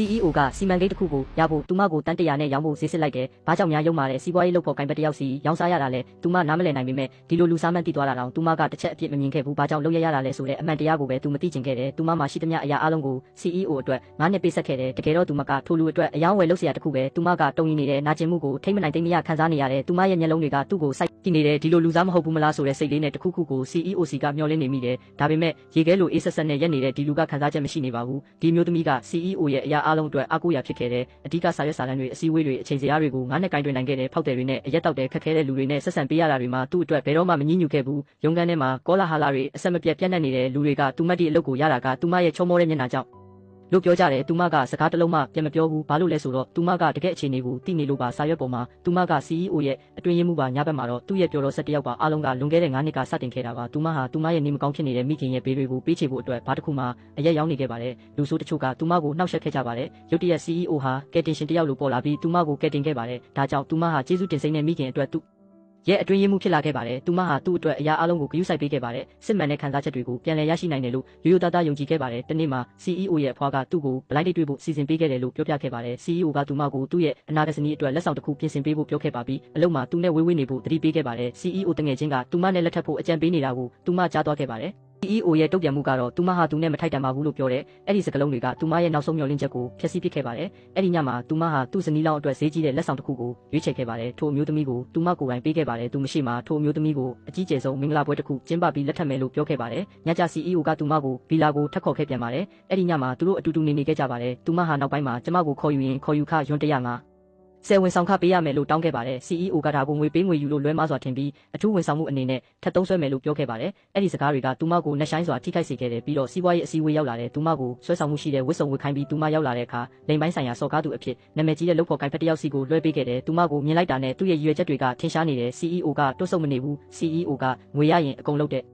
CEO ကစီမံကိန်းတစ်ခုကိုရဖို့သူမကိုတန်းတရာနဲ့ရောင်းဖို့ဈေးစစ်လိုက်တယ်။ဘာကြောင့်များရုံမာတဲ့စီးပွားရေးလုပ်ဖို့ကိုင်ပတ်တယောက်စီရောင်းစားရတာလဲ။သူမနားမလည်နိုင်ပေမဲ့ဒီလိုလူစားမှန်းသိသွားတာတောင်သူမကတစ်ချက်အပြစ်မမြင်ခဲ့ဘူး။ဘာကြောင့်လုပ်ရတာလဲဆိုတဲ့အမှန်တရားကိုပဲသူမသိချင်ခဲ့တယ်။သူမမှာရှိသမျှအရာအလုံးကို CEO အတွက်9နှစ်ပေးဆက်ခဲ့တယ်။တကယ်တော့သူမကထိုလူအတွက်အယောင်းဝယ်လုပ်စရာတစ်ခုပဲ။သူမကတုံ့ရင်နေတဲ့နာကျင်မှုကိုထိမ့်မနိုင်သိမ့်မရခံစားနေရတယ်။သူမရဲ့မျက်လုံးတွေကသူ့ကိုစိုက်ကြည့်နေတယ်။ဒီလိုလူစားမဟုတ်ဘူးမလားဆိုတဲ့စိတ်လေးနဲ့တစ်ခုခုကို CEO စီကမျှော်လင့်နေမိတယ်။ဒါပေမဲ့ရေခဲလိုအေးဆက်ဆက်နဲ့ရက်နေတဲ့ဒီလူကခံစားချက်မရှိနေပါဘူး။ဒီမျိုးသမီးက CEO ရဲ့အရာအလုံးအတွက်အားကိုးရဖြစ်ခဲ့တယ်။အဓိကစာရွက်စာတမ်းတွေအစည်းအဝေးတွေအချိန်စရာတွေကို9နှစ်ကိုင်းတွင်နိုင်ခဲ့တဲ့ဖောက်တယ်တွေနဲ့အရက်တောက်တဲ့ခက်ခဲတဲ့လူတွေနဲ့ဆက်ဆံပေးရတာတွေမှာသူ့အတွက်ဘယ်တော့မှမငြင်းညူခဲ့ဘူး။ရုံးခန်းထဲမှာကောလာဟာလာတွေအဆက်မပြတ်ပြန့်နှံ့နေတဲ့လူတွေကသူမတ်တီအလုပ်ကိုရတာကသူမရဲ့ချောမောတဲ့မျက်နှာကြောင့်လို့ပြောကြတယ်။သူမကစကားတစ်လုံးမှပြန်မပြောဘူး။ဘာလို့လဲဆိုတော့သူမကတကယ့်အခြေအနေကိုသိနေလို့ပါစာရွက်ပေါ်မှာသူမက CEO ရဲ့အတွင်းရေးမှူးပါညဘက်မှာတော့သူ့ရဲ့ပြောတော်ဆက်တစ်ယောက်ပါအားလုံးကလွန်ခဲ့တဲ့9နှစ်ကစတင်ခဲ့တာပါ။သူမဟာသူမရဲ့နေမကောင်းဖြစ်နေတဲ့မိခင်ရဲ့ဘေးတွေကိုပေးချေဖို့အတွက်ဘာတစ်ခုမှအရက်ရောင်းနေခဲ့ပါတယ်။လူဆိုးတချို့ကသူမကိုနှောက်ယှက်ခဲ့ကြပါတယ်။ရုတ်တရက် CEO ဟာကယ်တင်ရှင်တစ်ယောက်လိုပေါ်လာပြီးသူမကိုကယ်တင်ခဲ့ပါတယ်။ဒါကြောင့်သူမဟာကျေးဇူးတင်စိမ့်တဲ့မိခင်အတွက်သူရဲ့အတွင်းရေးမှူးဖြစ်လာခဲ့ပါတယ်။သူမဟာသူ့အတွက်အရာအလုံးကိုဂရုစိုက်ပေးခဲ့ပါတယ်။စစ်မှန်တဲ့ခံစားချက်တွေကိုပြန်လည်ရရှိနိုင်တယ်လို့ရိုးရိုးသားသားယုံကြည်ခဲ့ပါတယ်။တနေ့မှာ CEO ရဲ့အဖွားကသူ့ကိုဘလိုက်တွေ့ဖို့စီစဉ်ပေးခဲ့တယ်လို့ပြောပြခဲ့ပါတယ်။ CEO ကသူမကိုသူ့ရဲ့အနာဂတ်စနစ်အတွက်လက်ဆောင်တစ်ခုပြင်ဆင်ပေးဖို့ပြောခဲ့ပါပြီးအလုပ်မှာသူနဲ့ဝေးဝေးနေဖို့တတိပေးခဲ့ပါတယ်။ CEO တငယ်ချင်းကသူမနဲ့လက်ထပ်ဖို့အကြံပေးနေတာကိုသူမကြားသွားခဲ့ပါတယ်။ CEO ရဲ့တုံ့ပြန်မှုကတော့သူမဟာသူနဲ့မထိုက်တန်ပါဘူးလို့ပြောတယ်။အဲ့ဒီစကားလုံးတွေကသူမရဲ့နောက်ဆုံးမျှော်လင့်ချက်ကိုဖျက်ဆီးပစ်ခဲ့ပါတယ်။အဲ့ဒီညမှာသူမဟာသူ့ဇနီးလောင်းအတွက်ဈေးကြီးတဲ့လက်ဆောင်တစ်ခုကိုရွေးချယ်ခဲ့ပါတယ်။ထိုအမျိုးသမီးကိုသူမကိုယ်တိုင်ပေးခဲ့ပါတယ်။သူမရှိမှထိုအမျိုးသမီးကိုအကြီးကျယ်ဆုံးမင်္ဂလာပွဲတစ်ခုကျင်းပပြီးလက်ထပ်မယ်လို့ပြောခဲ့ပါတယ်။ညကျ CEO ကသူမကိုဗီလာကိုထပ်ခေါ်ခဲ့ပြန်ပါတယ်။အဲ့ဒီညမှာသူတို့အတူတူနေခဲ့ကြပါတယ်။သူမဟာနောက်ပိုင်းမှာကျမကိုခေါ်ယူရင်ခေါ်ယူခယွန်း105ဆယ်ဝန်ဆောင်ခပေးရမယ်လို့တောင်းခဲ့ပါတယ်။ CEO ကဒါကိုငွေပေးငွေယူလို့လွဲမှားစွာထင်ပြီးအထူးဝန်ဆောင်မှုအနေနဲ့ထပ်သုံးဆွဲမယ်လို့ပြောခဲ့ပါတယ်။အဲ့ဒီစကားတွေကသူမကိုနှက်ဆိုင်စွာထိခိုက်စေခဲ့တယ်ပြီးတော့စီးပွားရေးအစည်းအဝေးရောက်လာတဲ့သူမကိုဆွဲဆောင်မှုရှိတဲ့ဝတ်စုံဝတ်ခိုင်းပြီးသူမရောက်လာတဲ့အခါလိမ်ပိုင်းဆိုင်ရာစော်ကားသူအဖြစ်နာမည်ကြီးတဲ့လုပ်ဖော်ကိုင်ဖက်တစ်ယောက်စီကိုလွှဲပေးခဲ့တယ်။သူမကိုမြင်လိုက်တာနဲ့သူ့ရဲ့ရည်ရွယ်ချက်တွေကထင်ရှားနေတယ် CEO ကတွတ်ဆုတ်မနေဘူး CEO ကငွေရရင်အကုန်လုပ်တဲ့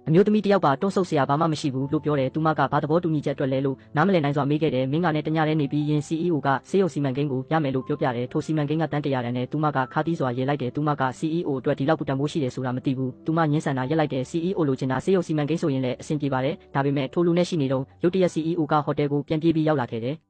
အမျိုးသမီးတယောက်ပါတွန့်ဆုတ်စရာဘာမှမရှိဘူးလို့ပြောတယ်။သူမကဘာသဘောတူညီချက်အတွက်လဲလို့နားမလည်နိုင်စွာမေးခဲ့တယ်။မင်းကနဲ့တညတည်းနေပြီးရင် CEO ကစေယုံစီမံကိန်းကိုရမယ်လို့ပြောပြတယ်။ထိုစီမံကိန်းကတန်းတရာတန်းနဲ့သူမကခါးသီးစွာရေးလိုက်တယ်။သူမက CEO အတွက်ဒီလောက်ပူတန်ဖိုးရှိတယ်ဆိုတာမသိဘူး။သူမညှင်းဆန်တာရက်လိုက်တယ်။ CEO လိုချင်တာစေယုံစီမံကိန်းဆိုရင်လည်းအဆင်ပြေပါတယ်။ဒါပေမဲ့ထိုလူနဲ့ရှိနေတော့ရုတ်တရက် CEO ကဟိုတယ်ကိုပြန်ပြေးပြီးရောက်လာခဲ့တယ်။